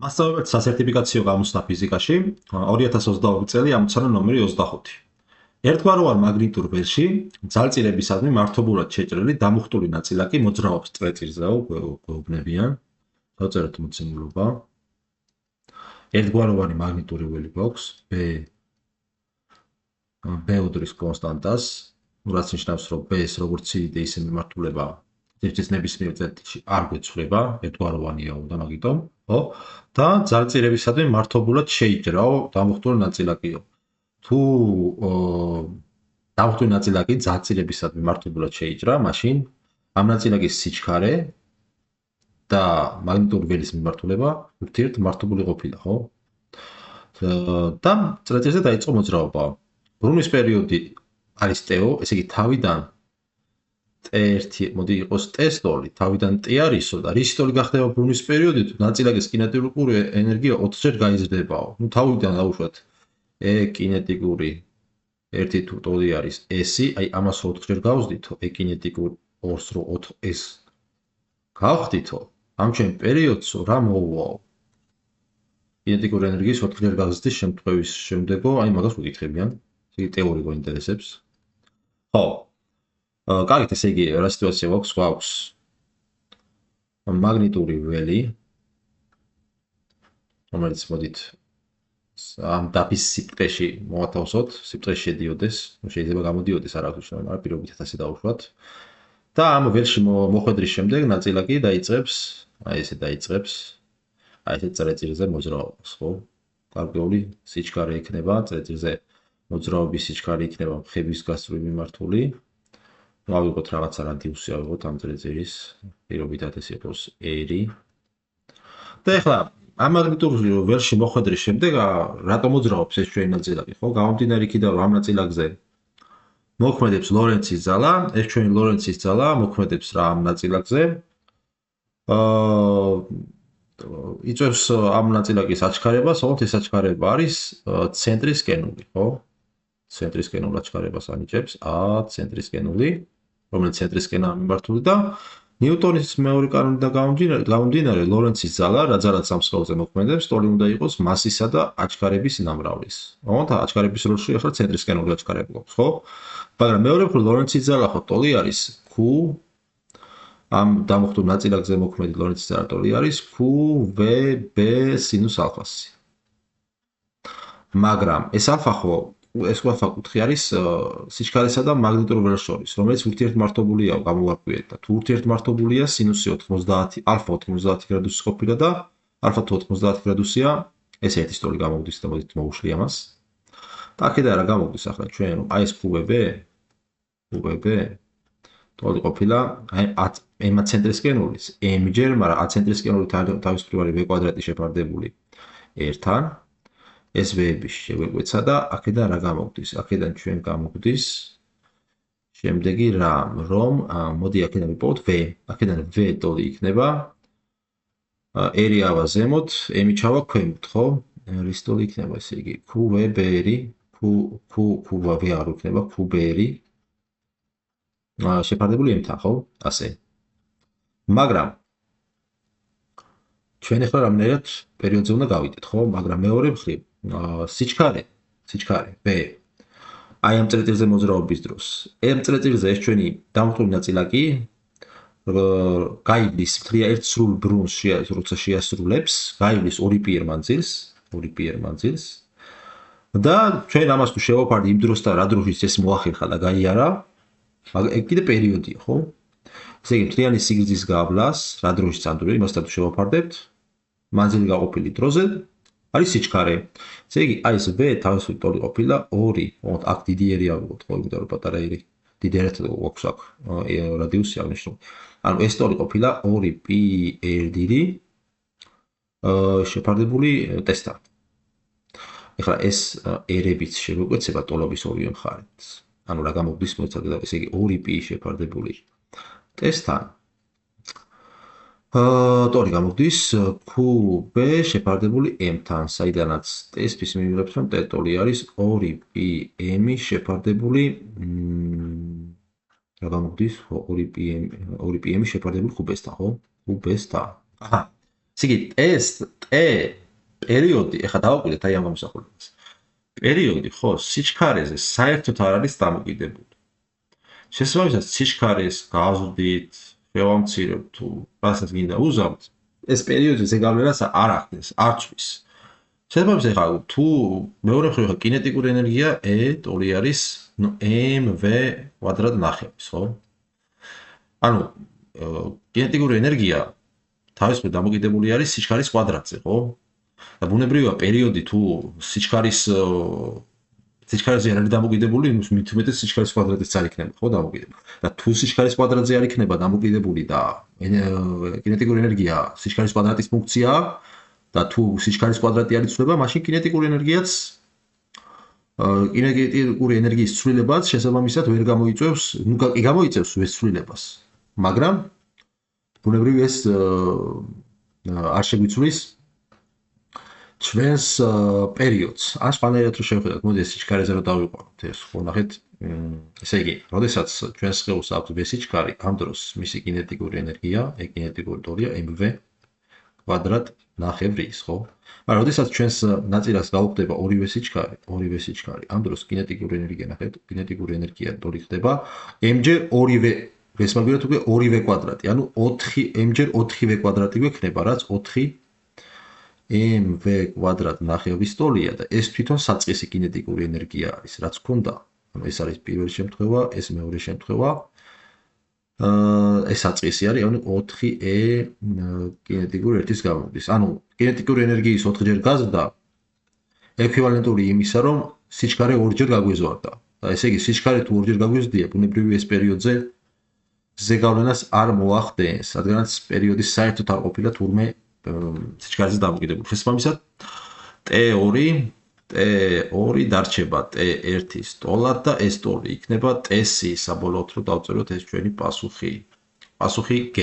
მასწავლებლად სასერტიფიკაციო გამოცდა ფიზიკაში 2022 წელი ამოცანა ნომერი 25. ერთგვაროვან მაგნიტურ ველში ძალწირებისადმი მართობურად შეჭრილი დამუხტული ნაწილაკი მოძრაობს წრეწირზეო გვეუბნებიან. დავწეროთ მოცემულობა. ერთგვაროვანი მაგნიტური ველი გვაქვს B უდრის კონსტანტას, რაც ნიშნავს, რომ B-ს როგორც ცივი ისე მიმართულება ძირითადად ნებისმიერ წერტილში არ გვეცვლება, ერთგვაროვანიაო და მაგიტომ, ხო? და ძალწირებისადმი მართობულად შეიჭრაო დამუხტული ნაწილაკიო. თუ დამუხტული ნაწილაკი ძალწირებისადმი მართობულად შეიჭრა, მაშინ ამ ნაწილაკის სიჩქარე და მაგნიტური ველის მიმართულება ურთიერთმართობული ყოფილა, ხო? და წრეწირზე დაიწყო მოძრაობა. ბრუნვის პერიოდი არის ტეო, ესე იგი თავიდან T1 მოდი იყოს T2, თავიდან T არისო და რის ტოლი გახდება ბრუნვის პერიოდი, თუ ნაწილაკის კინეტიკური ენერგია 4-ჯერ გაიზრდებაო. ნუ თავიდან დავუშვათ E კინეტიკური 1 თუ ტოლი არის S-ი, აი ამას 4-ჯერ გავზდითო, E კინეტიკური 2-ს რო 4S გავხდითო, ამ ჩემ პერიოდსო რა მოუვაო? კინეტიკური ენერგიის 4-ჯერ გაზრდის შემთხვევის შემდეგო, აი მაგას ვიკითხებიან. ესე იგი თეორი გვინტერესებს. ხო. კარგით, ესე იგი რა სიტუაცია გვაქვს? მაგნიტური ველი, რომელიც მოდით ამ დაფის სიბრტყეში მოვათავსოთ, სიბრტყეში შედიოდეს, შეიძლება გამოდიოდეს არაფრის, მაგრამ პირობითად ასე დავუშვათ. და ამ ველში მოხვედრის შემდეგ ნაწილაკი დაიწყებს, აი ესე დაიწყებს, აი ესე წრეწირზე მოძრაობას, ხო? გარკვეული სიჩქარე იქნება, წრეწირზე მოძრაობის სიჩქარე იქნება ხების გასწვრივ მიმართული. ავიღოთ რაღაცა რადიუსი, ავიღოთ ამ წრეწირის, პირობითად ეს იყოს R. და ეხლა ამ მაგნიტურ ველში მოხვედრის შემდეგ რატომ მოძრაობს ეს ჩვენი ნაწილაკი, ხო? გამომდინარე იქიდან, რომ ამ ნაწილაკზე მოქმედებს ლორენცის ძალა, ეს ჩვენი ლორენცის ძალა მოქმედებს რა ამ ნაწილაკზე. იწვევს ამ ნაწილაკის აჩქარებას, ოღონდ ეს აჩქარება არის ცენტრისკენული, ხო? ცენტრისკენულ აჩქარებას ანიჭებს, ცენტრისკენული, რომელიც ცენტრისკენაა მიმართული და ნიუტონის მეორე კანონიდან გამომდინარე, ლორენცის ძალა, რა ძალაც ამ სხეულზე მოქმედებს, ტოლი უნდა იყოს მასისა და აჩქარების ნამრავლის. ოღონდ აჩქარების როლში ახლა ცენტრისკენული აჩქარება გვაქვს, ხო? მაგრამ მეორე მხრივ ლორენცის ძალა ხო ტოლი არის Q, ამ დამუხტულ ნაწილაკზე მოქმედი ლორენცის ძალა ტოლი არის QVB სინუს ალფასი. მაგრამ ეს ალფა ხო ეს ყველა კუთხე არის სიჩქარესა და მაგნიტურ ველს შორის, რომელიც ურთიერთმართობულია, გამოვაკვირდეთ და თუ ურთიერთმართობულია სინუსი 90, ალფა 90 გრადუსი ყოფილა და ალფა თუ 90 გრადუსია, ეს ერთი სტოლი გამოვდის და მოდით მოვუშვი ამას. და აქედან რა გამოვდის ახლა ჩვენ, რომ აი ეს QVB ტოლი ყოფილა, აი M ცენტრისკენულის M-ჯერ, მაგრამ A ცენტრისკენული თავისუფლად V კვადრატი შეფარდებული 1-თან. ეს V-ები შეგვეკვეცა და აქედან რა გამოგდის? აქედან ჩვენ გამოგდის შემდეგი რამ, რომ მოდი აქედან ვიპოვოთ V. აქედან V ტოლი იქნება R ავა ზემოთ, M-ი ჩავა ქვემოთ, ხო? რის ტოლი იქნება ესე იგი QVB-R, QV აღარ იქნება QB-R. შეფარდებული M-თან, ხო? ასე. მაგრამ ჩვენ ახლა რამდენად პერიოდზე უნდა გავიდეთ, ხო? მაგრამ მეორე მხრივ სიჩქარე B აი ამ წრეწირზე მოძრაობის დროს ამ წრეწირზე ეს ჩვენი დამუხტული ნაწილაკი გაივლის მთლიან ერთ სრულ ბრუნს როცა შეასრულებს გაივლის ორი პირ მანძილს და ჩვენ ამას თუ შევაფარდით იმ დროსთან რა დროშიც ეს მოახერხა და გაიარა ეგ კიდე პერიოდია, ხო? ესე იგი მთლიანი სიგრძის გავლას რა დროშიც ამდური იმასთან თუ შევაფარდებთ მანძილი გაყოფილი დროზე არის სიჩქარე. ესე იგი, აი ეს V თავისუფლად ტოლი ყოფილა 2, ოღონდ აქ დიდი ერი ავიღოთ, ხო, იმიტომ რომ პატარა ერი, დიდი ერთად გვაქვს აქ რადიუსი აღნიშნული. ანუ ეს ტოლი ყოფილა 2πr-დი შეფარდებული ტესტთან. ეხლა ეს ერებიც შეგვეკვეცება ტოლობის ორივე მხარეს. ანუ რა გამოგდის მოიცადე, ესე იგი 2π შეფარდებული ტესტთან. ტოლი გამოგდის QB შეფარდებული M-თან, საიდანაც ტესტის მიმიღებს, რომ ტოლი არის 2πm შეფარდებული რა გამოგდის 2πm შეფარდებული QB-სთან, ხო? QB-სთან. აჰა. ესე იგი, ეს T პერიოდი, ეხლა დავაკვირდეთ აი ამ გამოსახულებას. პერიოდი, ხო, სიჩქარეზე საერთოდ არ არის დამოკიდებული. შესაბამისად, სიჩქარეს გავაზრდით, შევამცირებთ თუ რასაც გინდა უზამთ, ეს პერიოდი ზეგავლენას არ ახდენს, არ ცვის. შესაბამისად, ეხლა თუ მეორე მხრივ ხა კინეტიკური ენერგია E ტოლი არის, ნუ mv კვადრატ ნახევრის, ხო? ანუ კინეტიკური ენერგია თავისუფლად დამოკიდებული არის სიჩქარის კვადრატზე, ხო? და ბუნებრივია პერიოდი თუ სიჩქარეზე არ არის დამოკიდებული, იმის მით უმეტეს სიჩქარის კვადრატიც არ იქნება, ხო, დამოკიდებული. და თუ სიჩქარის კვადრატზე არ იქნება დამოკიდებული და კინეტიკური ენერგია სიჩქარის კვადრატის ფუნქციაა და თუ სიჩქარის კვადრატი არ იცვლება, მაშინ კინეტიკური ენერგიის ცვლილებაც შესაბამისად ვერ გამოიწვევს, ნუ გამოიწევს ვესცვლილებას, მაგრამ ბუნებრივია ეს არ შეგვიცვლის ჩვენს პერიოდს. ან სხვანაირად რო შევხედოთ, მოდი ეს სიჩქარეზე რო დავიყვანოთ ეს, ხო, ნახეთ, ესე იგი, როდესაც ჩვენს სხეულს აქვს ვესიჩქარი, ამ დროს მისი კინეტიკური ენერგია, კინეტიკური ტოლია mv კვადრატ ნახევრის, ხო? მაგრამ როდესაც ჩვენს ნაწილას გაუხდება ორივე სიჩქარე, ამ დროს კინეტიკური ენერგია, ნახეთ, კინეტიკური ენერგია ტოლი ხდება m-ჯერ ორივე, გესმაგიროთ უკვე ორივე კვადრატი, ანუ 4 m-ჯერ 4-ვე კვადრატი გვექნება, რაც 4 mv კვადრატ ნახევრის ტოლია და ეს თვითონ საწყისი კინეტიკური ენერგია არის, რაც გვქონდა. ანუ ეს არის პირველი შემთხვევა, ეს მეორე შემთხვევა. ეს საწყისი არის, ანუ 4e კინეტიკური ერთის გამომდის. ანუ კინეტიკური ენერგიის 4-ჯერ გაზრდა ეკვივალენტური იმისა, რომ სიჩქარე 2-ჯერ გაგვიზვარდა. და ესე იგი, სიჩქარე თუ 2-ჯერ გაგვიზრდია, ბუნებრივია ეს პერიოდზე ზეგავლენას არ მოახდენს, რადგანაც პერიოდის საერთოდ არ ყოფილა თურმე სიჩქარეზე დამოკიდებული. შესაბამისად, T2 დარჩება T1-ის ტოლად და ეს ტოლი იქნება T-ი, საბოლოოდ რომ დავწეროთ ეს ჩვენი პასუხი. პასუხი G.